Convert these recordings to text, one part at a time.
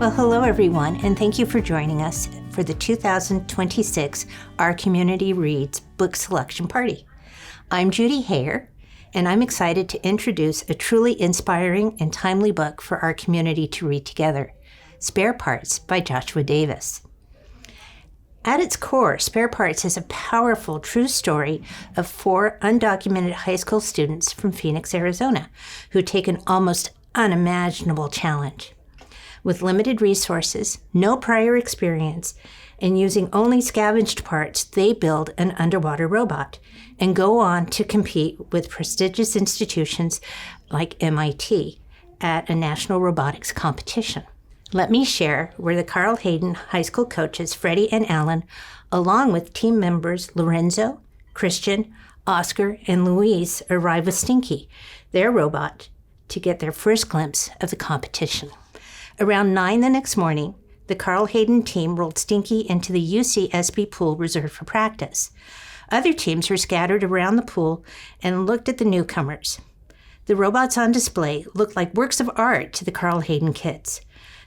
Well, hello everyone, and thank you for joining us for the 2026 Our Community Reads Book Selection Party. I'm Judy Hayer, and I'm excited to introduce a truly inspiring and timely book for our community to read together, Spare Parts by Joshua Davis. At its core, Spare Parts is a powerful, true story of 4 undocumented high school students from Phoenix, Arizona, who take an almost unimaginable challenge. With limited resources, no prior experience, and using only scavenged parts, they build an underwater robot and go on to compete with prestigious institutions like MIT at a national robotics competition. Let me share where the Carl Hayden High School coaches Freddie and Alan, along with team members Lorenzo, Christian, Oscar, and Luis, arrive with Stinky, their robot, to get their first glimpse of the competition. Around 9 the next morning, the Carl Hayden team rolled Stinky into the UCSB pool reserved for practice. Other teams were scattered around the pool and looked at the newcomers. The robots on display looked like works of art to the Carl Hayden kids.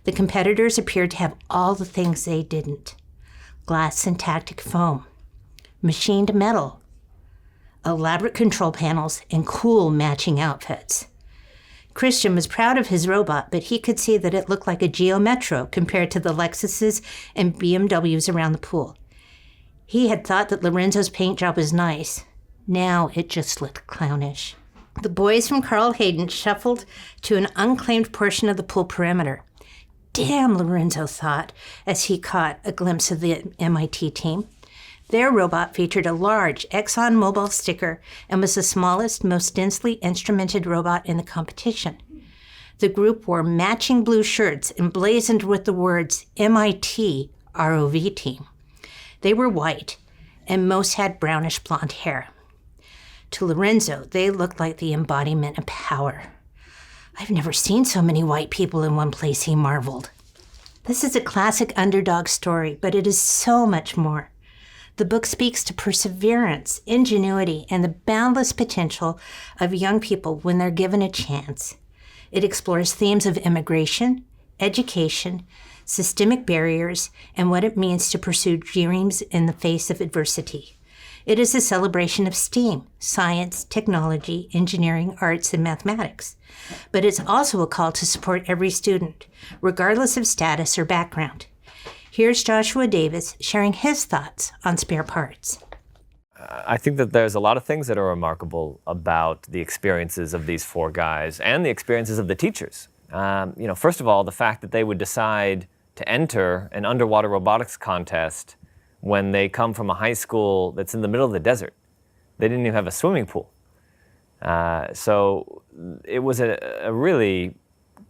The competitors appeared to have all the things they didn't: glass syntactic foam, machined metal, elaborate control panels, and cool matching outfits. Christian was proud of his robot, but he could see that it looked like a Geo Metro compared to the Lexuses and BMWs around the pool. He had thought that Lorenzo's paint job was nice. Now it just looked clownish. The boys from Carl Hayden shuffled to an unclaimed portion of the pool perimeter. Damn, Lorenzo thought as he caught a glimpse of the MIT team. Their robot featured a large ExxonMobil sticker and was the smallest, most densely instrumented robot in the competition. The group wore matching blue shirts emblazoned with the words MIT ROV team. They were white, and most had brownish blonde hair. To Lorenzo, they looked like the embodiment of power. "I've never seen so many white people in one place," he marveled. This is a classic underdog story, but it is so much more. The book speaks to perseverance, ingenuity, and the boundless potential of young people when they're given a chance. It explores themes of immigration, education, systemic barriers, and what it means to pursue dreams in the face of adversity. It is a celebration of STEAM, science, technology, engineering, arts, and mathematics. But it's also a call to support every student, regardless of status or background. Here's Joshua Davis sharing his thoughts on Spare Parts. I think that there's a lot of things that are remarkable about the experiences of these 4 guys and the experiences of the teachers. First of all, the fact that they would decide to enter an underwater robotics contest when they come from a high school that's in the middle of the desert. They didn't even have a swimming pool. So it was a really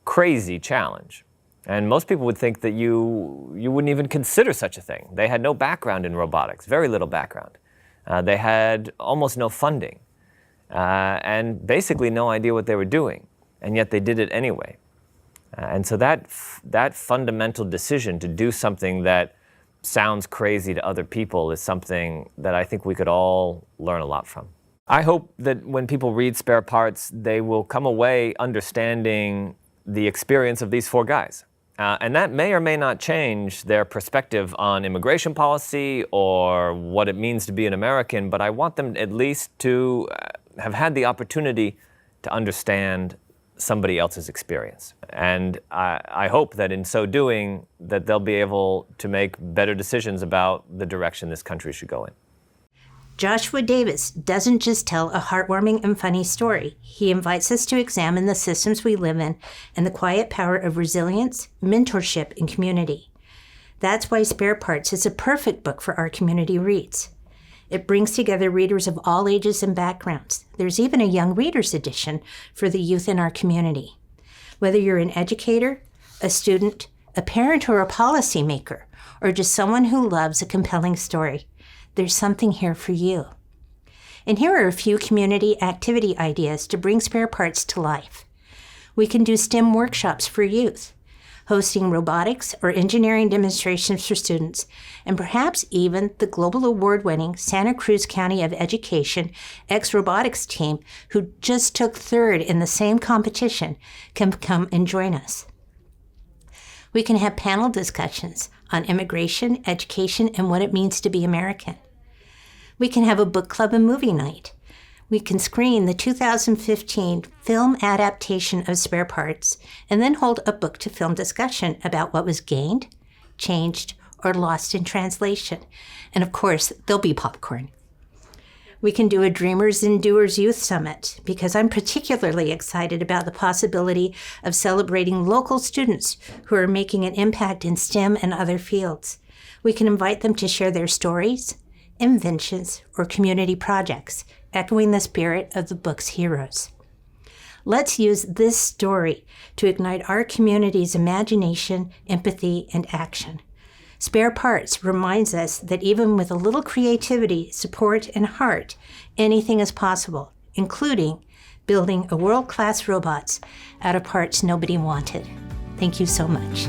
crazy challenge. And most people would think that you wouldn't even consider such a thing. They had no background in robotics, very little background. They had almost no funding, and basically no idea what they were doing, and yet they did it anyway. And so that fundamental decision to do something that sounds crazy to other people is something that I think we could all learn a lot from. I hope that when people read Spare Parts, they will come away understanding the experience of these 4 guys. And that may or may not change their perspective on immigration policy or what it means to be an American, but I want them at least to have had the opportunity to understand somebody else's experience. And I hope that in so doing, that they'll be able to make better decisions about the direction this country should go in. Joshua Davis doesn't just tell a heartwarming and funny story. He invites us to examine the systems we live in and the quiet power of resilience, mentorship, and community. That's why Spare Parts is a perfect book for Our Community Reads. It brings together readers of all ages and backgrounds. There's even a young readers edition for the youth in our community. Whether you're an educator, a student, a parent, or a policymaker, or just someone who loves a compelling story, there's something here for you. And here are a few community activity ideas to bring Spare Parts to life. We can do STEM workshops for youth, hosting robotics or engineering demonstrations for students, and perhaps even the global award-winning Santa Cruz County of Education X-Robotics team, who just took 3rd in the same competition, can come and join us. We can have panel discussions on immigration, education, and what it means to be American. We can have a book club and movie night. We can screen the 2015 film adaptation of Spare Parts and then hold a book-to-film discussion about what was gained, changed, or lost in translation. And of course, there'll be popcorn. We can do a Dreamers and Doers Youth Summit because I'm particularly excited about the possibility of celebrating local students who are making an impact in STEM and other fields. We can invite them to share their stories, inventions, or community projects, echoing the spirit of the book's heroes. Let's use this story to ignite our community's imagination, empathy, and action. Spare Parts reminds us that even with a little creativity, support, and heart, anything is possible, including building a world-class robots out of parts nobody wanted. Thank you so much.